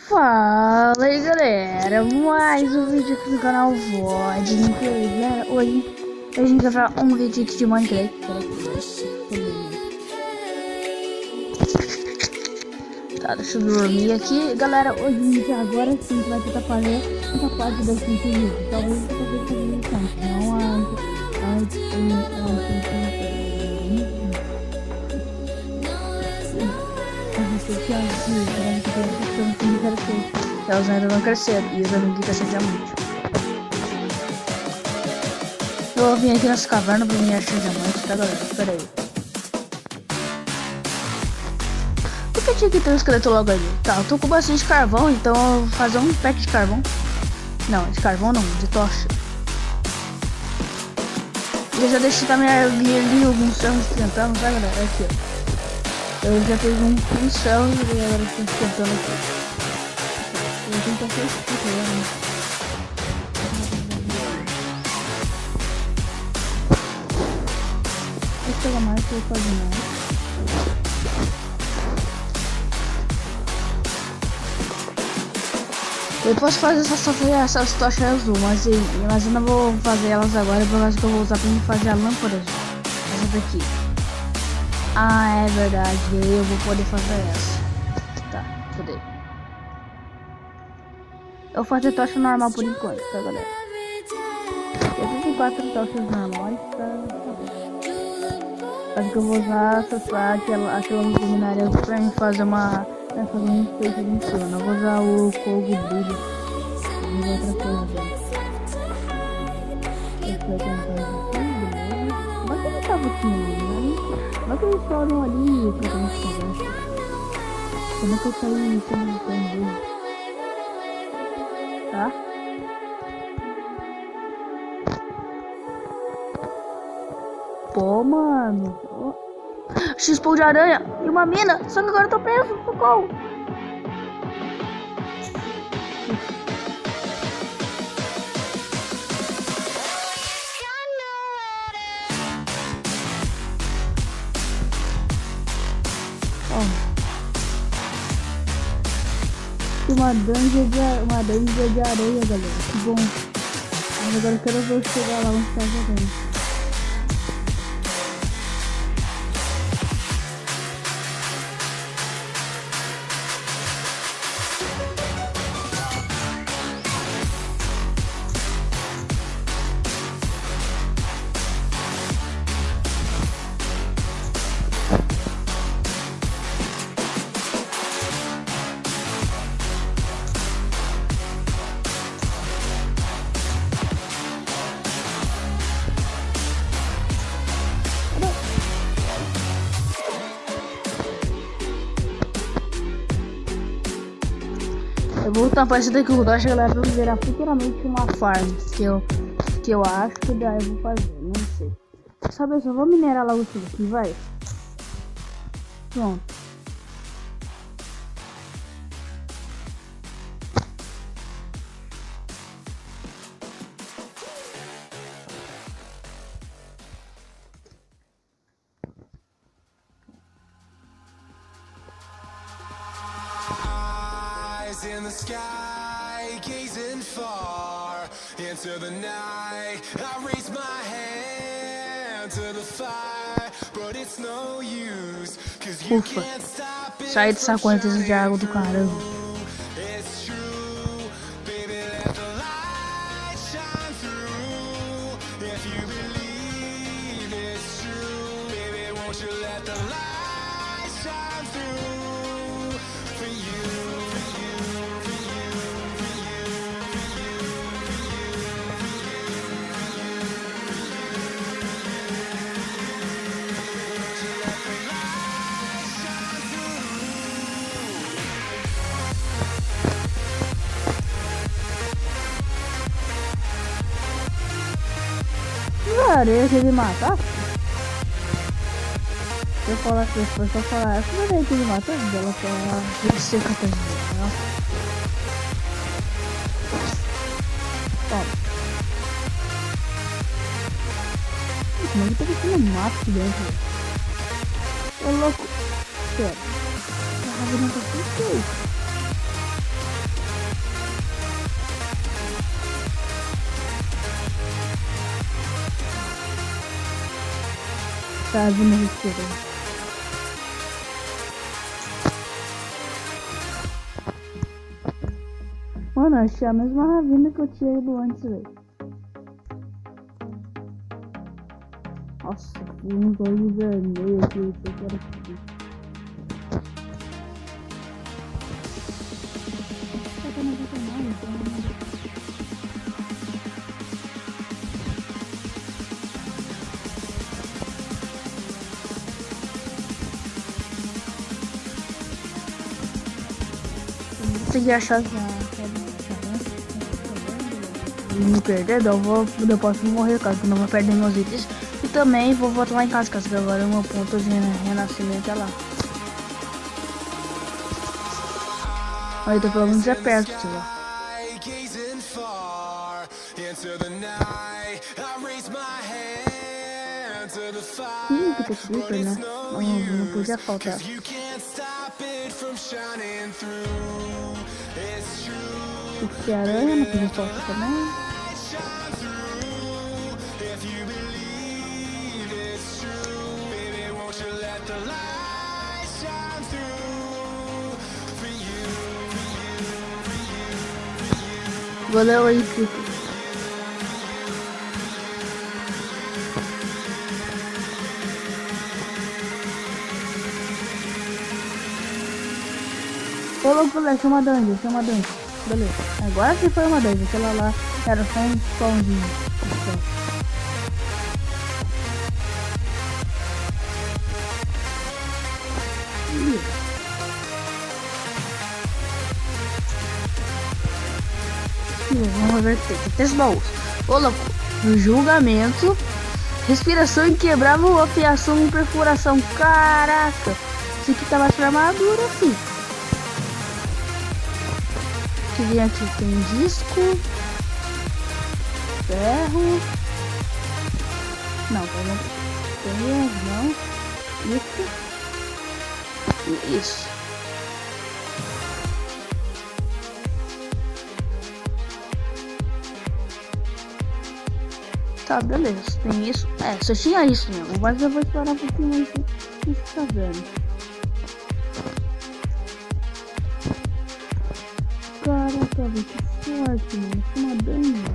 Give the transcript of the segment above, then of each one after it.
Fala aí galera, mais um vídeo aqui no canal VOD Gameplay. Galera, hoje a gente vai fazer um vídeo aqui de Minecraft. Tá, deixa eu dormir aqui. Galera, hoje agora sim a gente vai tentar fazer essa parte da vídeo. Talvez eu tenha fazer isso não antes. Elas ainda não cresceram e os amiguinhos cresceram diamante. Eu vim aqui nessa caverna pra me achar diamante, tá galera? Pera aí. Por que tinha que ter um esqueleto logo ali? Tá, eu tô com bastante carvão, então eu vou fazer um pack de carvão. Não, de carvão não, de tocha. Eu já deixei também ali alguns ferros esquentando, tá galera? Aqui ó. Eu já fiz um céu e agora estou esquentando aqui. Eu tenho que fazer isso aqui, né? Vou pegar mais pra eu fazer mais. Eu posso fazer essas tochas azul, mas eu não vou fazer elas agora, por causa que eu vou usar pra me fazer a lâmpada azul. Essa daqui. Ah, é verdade, eu vou poder fazer essa. Tá, poder. Eu vou fazer tocha normal por enquanto, tá galera? Eu tenho 4 tochas normais, tá? Acho que eu vou usar aquela luminária pra mim fazer fazer um efeito de cima. Eu vou usar o fogo brilho. Vou usar outra coisa dentro. Esse vai tentar aqui, mas ele tava aqui, né? Mas eles falam ali pra gente conversa. Como é que eu saí como dele? Tá? Pô, mano. X-Pão de aranha e uma mina. Só que agora eu tô preso. Socorro. Uma dungeon de areia, galera. Que bom. Mas agora eu quero ver eu chegar lá onde tá jogando. Eu vou tampar isso daqui, eu acho que ela vai virar futuramente uma farm, que eu acho que daí eu vou fazer, não sei. Sabe, eu só vou minerar logo isso aqui, vai. Pronto. In the sky, gazing far into the night, I raise my hand to the fire, but it's no use, cause you can't stop it. Sai dessa quantidade de água do caramba. It's true, baby, let the light shine through. If you believe it's true, baby, won't you let the light shine through for you. Areia que ele matar? Se eu falar que depois eu falar essa areia que ele matou dela pra ser capaz de ver. Toma. Mas ele tá deixando um mato aqui dentro. É louco. Sério. A árvore não tá sem. Tá vindo respirando. Mano, achei a mesma ravina que eu tinha ido antes, velho. Nossa, uns olhos vermelhos aqui, eu quero aqui. Consegui achar me perder, eu posso morrer caso eu não vou perder meus itens. E também vou voltar lá em casa, caso que agora é meu ponto de renascimento é lá. Aí tô pelo menos é perto, sei lá. Que tem creeper, né? Não podia faltar. Esse aranha não podia faltar também. Valeu aí, creeper. Ô louco, chama a dungeon, Beleza. Agora sim foi uma dungeon, aquela lá era só um pãozinho. Vamos ver, tem 3 baús. Ô louco, julgamento, respiração inquebrável, afiação e perfuração. Caraca, isso aqui tá mais pra armadura, filho. Aqui tem disco, ferro, não, não, isso. Tá, beleza, tem isso, só tinha isso mesmo, mas eu vou explorar um pouquinho mais isso, tá vendo? Caraca, velho, que sorte, mano. Que uma dungeon.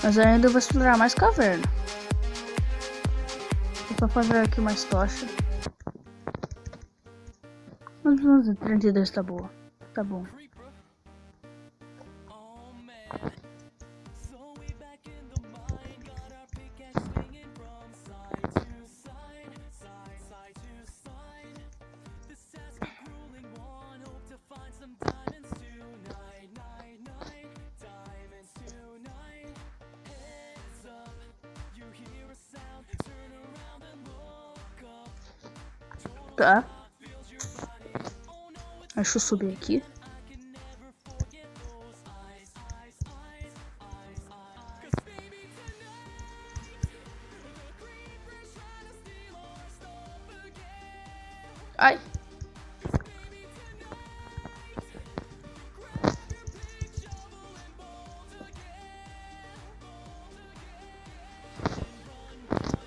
Mas ainda vou explorar mais caverna. Vou só fazer aqui mais tocha. Mas 32 tá boa. Tá bom. Tá. Deixa eu subir aqui. Ai.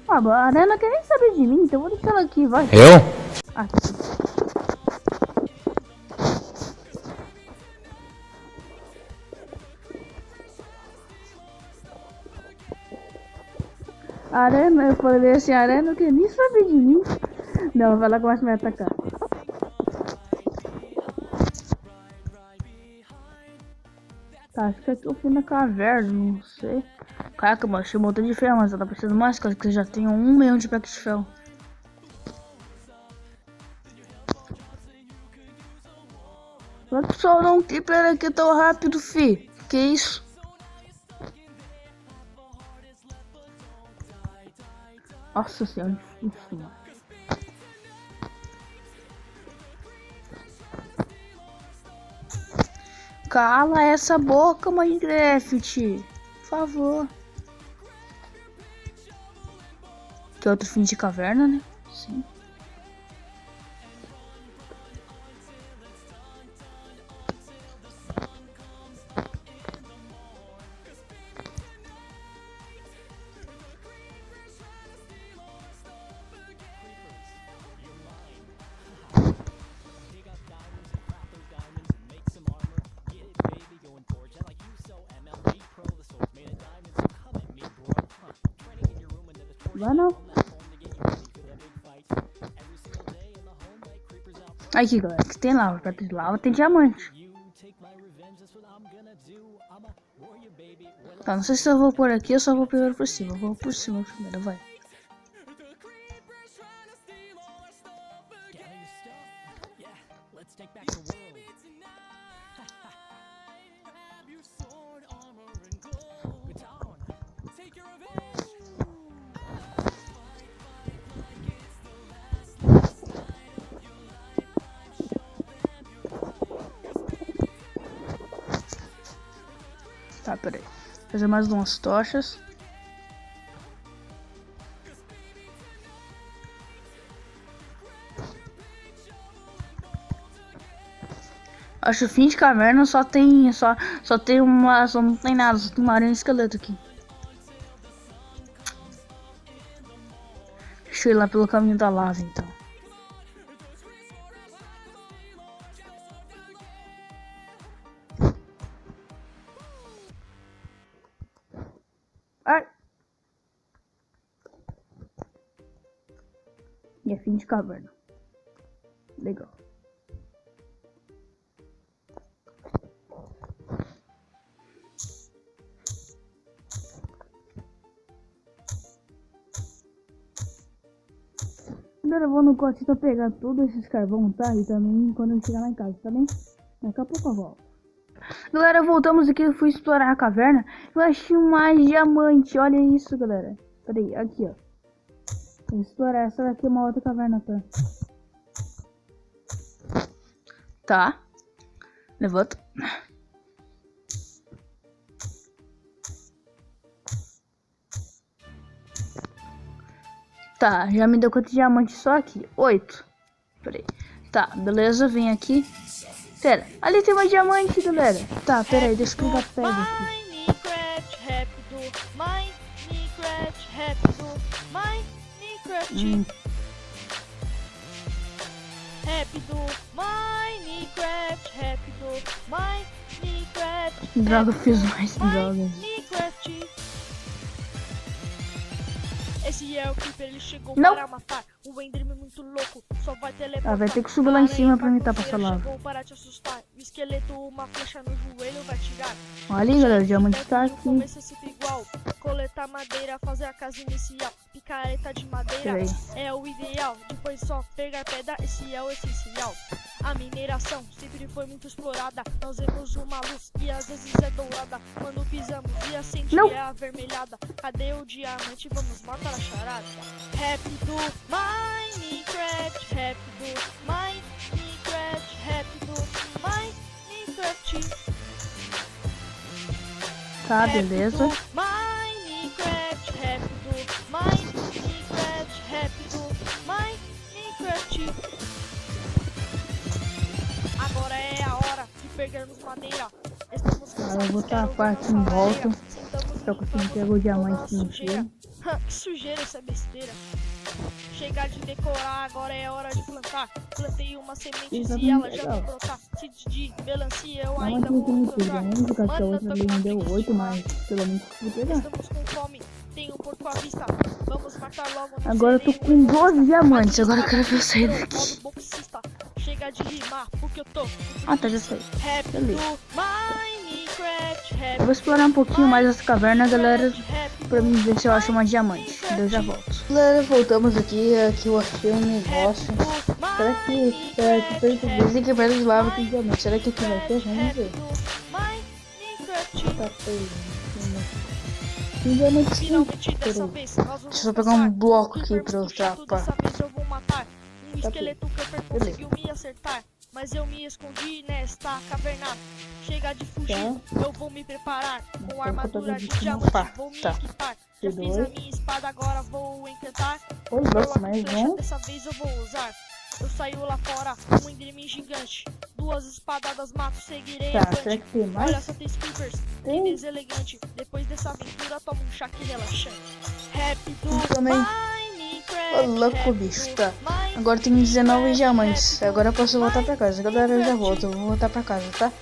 Ah, a Arena quer nem saber de mim, então vou deixar ela aqui, vai. Eu? Ah, Arena, eu falei assim, Arena não quer nem saber de mim. Não, vai lá que começa a me atacar. Tá, acho que aqui eu fui na caverna, não sei. Caraca, mano, achei um montão de ferro, mas eu tô precisando mais coisa, que eu já tenho 1 milhão de packs de ferro. Como é que só não creeper aqui tão rápido, fi? Que isso? Nossa senhora, isso, mano. Cala essa boca, Minecraft. Por favor. Que é outro fim de caverna, né? Sim. Aqui, galera, que tem lava. Perto de lava tem diamante. Tá, não sei se eu vou por aqui ou só vou primeiro por cima. Eu vou por cima primeiro, vai. Tá, peraí. Fazer mais umas tochas. Acho que o fim de caverna só tem uma, só não tem nada, só tem uma aranha e esqueleto aqui. Deixa eu ir lá pelo caminho da lava então. Ai. E é fim de caverna. Legal. Agora eu vou no cotista pegar todos esses carvão, tá? E também quando eu chegar lá em casa, tá bem? Daqui a pouco eu volto. Galera, voltamos aqui, eu fui explorar a caverna. Eu achei mais diamante, olha isso, galera. Peraí, aqui, ó. Vou explorar, essa daqui é uma outra caverna, tá? Tá. Levanta. Tá, já me deu quantos diamantes só aqui? 8. Peraí. Tá, beleza, vem aqui. Pera, ali tem mais diamante, galera. Tá, pera aí, deixa eu pegar pedra aqui. Minecraft rápido, Minecraft rápido, Minecraft rápido, Minecraft rápido, Minecraft. Droga, eu fiz mais drogas. Minecraft. Esse é o Creeper, ele chegou Não. para matar. O Enderman muito louco, só vai teleportar. Ah, vai ter que subir lá em cima pra me tapar essa lava. Chegou para te assustar. O esqueleto, uma flecha no joelho vai tirar. Olha aí, galera, o diamante tá No aqui. começo é sempre igual. Coletar madeira, fazer a casa inicial. Picareta de madeira é o ideal. Depois só pegar pedra, esse é o essencial. A mineração sempre foi muito explorada. Nós vemos uma luz e às vezes é dourada. Quando pisamos e acende é avermelhada. Cadê o diamante? Vamos matar a charada. Rápido, Minecraft, rápido, Minecraft, rápido, Minecraft. Tá, beleza. Minecraft rápido, Minecraft rápido, Minecraft. Agora é a hora de pegarmos madeira. Estamos Eu vou tapar aqui em volta pra conseguir pegar o diamante inteiro. Que sujeira essa besteira. Chegar de decorar, agora é hora de plantar. Plantei uma semente e ela já vai brotar. Seed de melancia eu ainda vou plantar. A outra ali me deu 8, mas pelo menos consegui pegar. Estamos com fome, tem um porco à vista. Vamos matar logo. Agora eu tô com 12 diamantes, agora eu quero ver eu sair daqui. Chega de rimar, porque eu tô. Ah, tá, já saí. Beleza. Minecraft, Eu vou explorar um pouquinho mais essa caverna, galera, pra mim ver se eu acho uma diamante. Eu já volto. Galera, voltamos aqui. Aqui eu achei um negócio. Será que aqui perto de lava tem diamante? Será que aqui vai ter? Vamos ver. Tá feio. Tem diamante sim. Deixa eu só pegar um bloco aqui pra eu trapar. Um esqueleto Creeper conseguiu me acertar, mas eu me escondi nesta caverna. Chega de fugir, eu vou me preparar. Com armadura de diamante, vou me equipar. Já fiz a minha espada, agora vou encantar. Dessa vez eu vou usar. Eu saio lá fora, um Enderman gigante. 2 espadadas mato, seguirei avante. Olha só, tem Creepers, bem deselegante. Depois dessa aventura, toma um chá que relaxante. Rápido, Minecraft. Ô, louco, bicho, tá. Agora tem 19 diamantes. Agora eu posso voltar pra casa. Galera, eu já volto. Eu vou voltar pra casa, tá?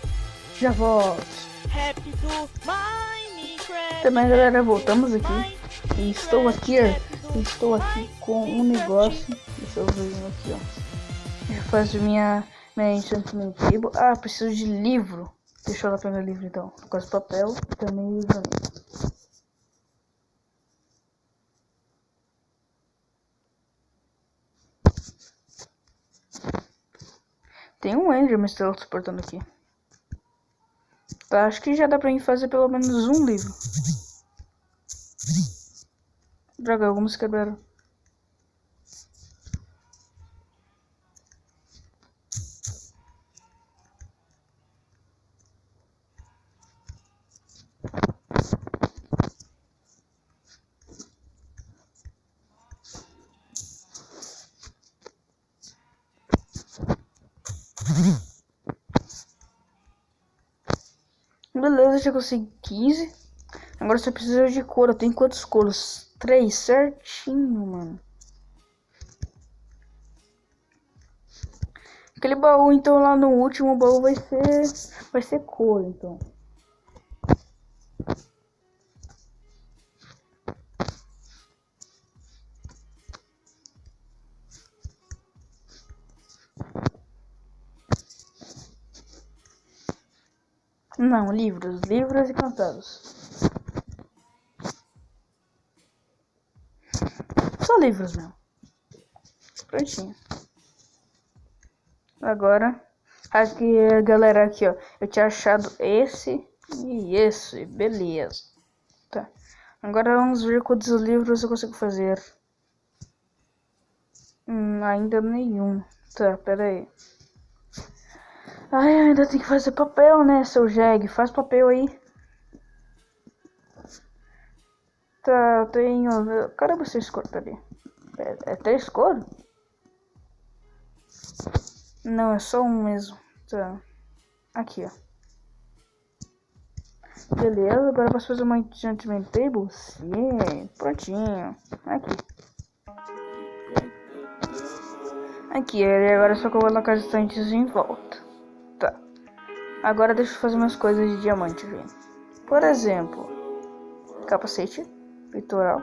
Já volto. Rápido, Minecraft. Também, galera, voltamos aqui. E estou aqui com um negócio. Deixa eu ver aqui, ó. fazer minha enchantment table. Ah, preciso de livro. Deixa eu lá pegar livro então. Com esse papel e também livro mesmo. Tem um Enderman se transportando aqui. Tá, acho que já dá pra mim fazer pelo menos um livro. Droga, alguns quebraram. Beleza, já consegui 15. Agora só preciso de couro. Tem quantos couros? 3, certinho, mano. Aquele baú, então, lá no último baú vai ser couro, então. Não, livros encantados. Só livros mesmo. Prontinho. Agora, aqui, galera, aqui, ó. Eu tinha achado esse e esse. Beleza. Tá. Agora vamos ver quantos livros eu consigo fazer. Ainda nenhum. Tá, pera aí. Ai, ainda tem que fazer papel, né, seu Jeg? Faz papel aí. Tá, tenho... Cadê vocês cortam ali? É 3 cores? Não, é só um mesmo. Tá. Aqui, ó. Beleza, agora eu posso fazer uma enchantment table? Sim, prontinho. Aqui, agora só colocar as estantes em volta. Tá. Agora deixa eu fazer umas coisas de diamante, gente. Por exemplo, capacete, peitoral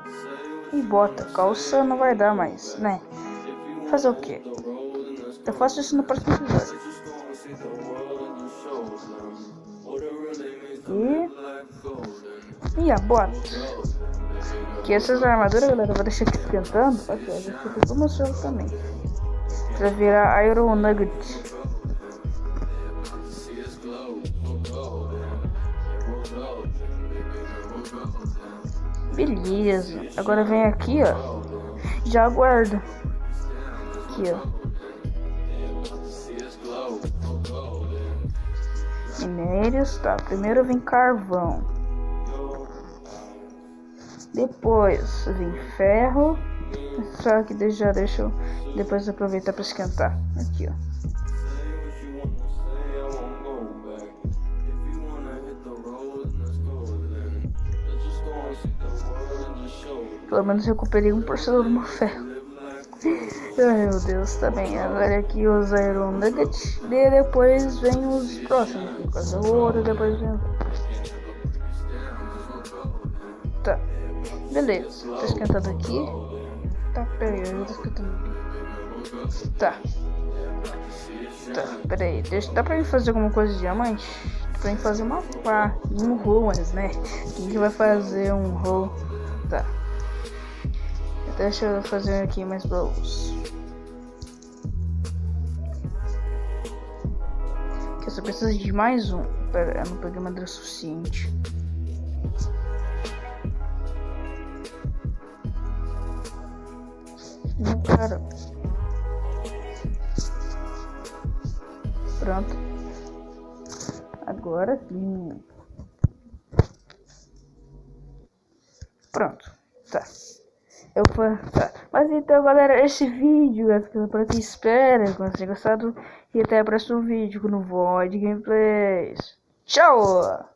e bota. Calça não vai dar mais, né? Fazer o quê? Eu faço isso no próximo episódio. E a bota. Que essas armaduras, galera, eu vou deixar aqui esquentando. Ok, deixa eu ver como eu sou também. Pra virar Iron Nugget. Beleza. Agora vem aqui, ó. Já aguarda. Aqui, ó. Minérios, tá. Primeiro vem carvão. Depois vem ferro. Só que deixa eu depois aproveitar para esquentar. Aqui, ó. Pelo menos recuperei 1% do meu ferro. Ai meu Deus, tá bem. Agora aqui os Iron Nugget. E depois vem os próximos. Aqui, o ouro, depois vem. Tá. Beleza. Tá esquentando aqui. Tá, peraí, eu tô esquentando aqui. Tá. Tá, peraí. Dá pra mim fazer alguma coisa de diamante? Dá pra mim fazer uma pá. Um roll, né? Quem que vai fazer um roll? Tá. Deixa eu fazer aqui mais baús. Que eu só preciso de mais um. Pera, eu não peguei madeira suficiente. Não, cara. Pronto. Agora sim. Pronto. Tá. Tá. Mas então, galera, esse vídeo vai ficando por aqui. Espero que vocês tenham gostado. E até o próximo vídeo no Void Gameplays. Tchau!